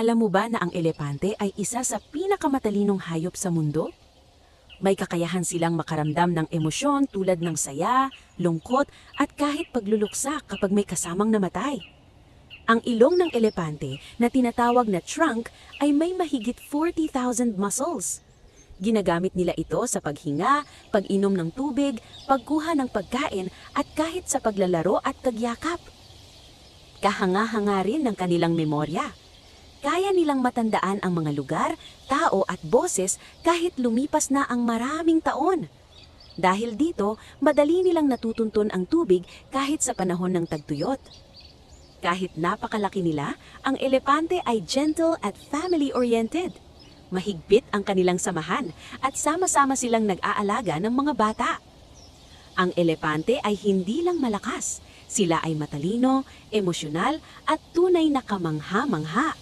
Alam mo ba na ang elepante ay isa sa pinakamatalinong hayop sa mundo? May kakayahan silang makaramdam ng emosyon tulad ng saya, lungkot at kahit pagluluksa kapag may kasamang namatay. Ang ilong ng elepante na tinatawag na trunk ay may mahigit 40,000 muscles. Ginagamit nila ito sa paghinga, pag-inom ng tubig, pagkuha ng pagkain at kahit sa paglalaro at kagyakap. Kahanga-hanga rin ng kanilang memorya. Kaya nilang matandaan ang mga lugar, tao at boses kahit lumipas na ang maraming taon. Dahil dito, madali nilang natutuntun ang tubig kahit sa panahon ng tagtuyot. Kahit napakalaki nila, ang elepante ay gentle at family-oriented. Mahigpit ang kanilang samahan at sama-sama silang nag-aalaga ng mga bata. Ang elepante ay hindi lang malakas, sila ay matalino, emosyonal at tunay na kamangha-mangha.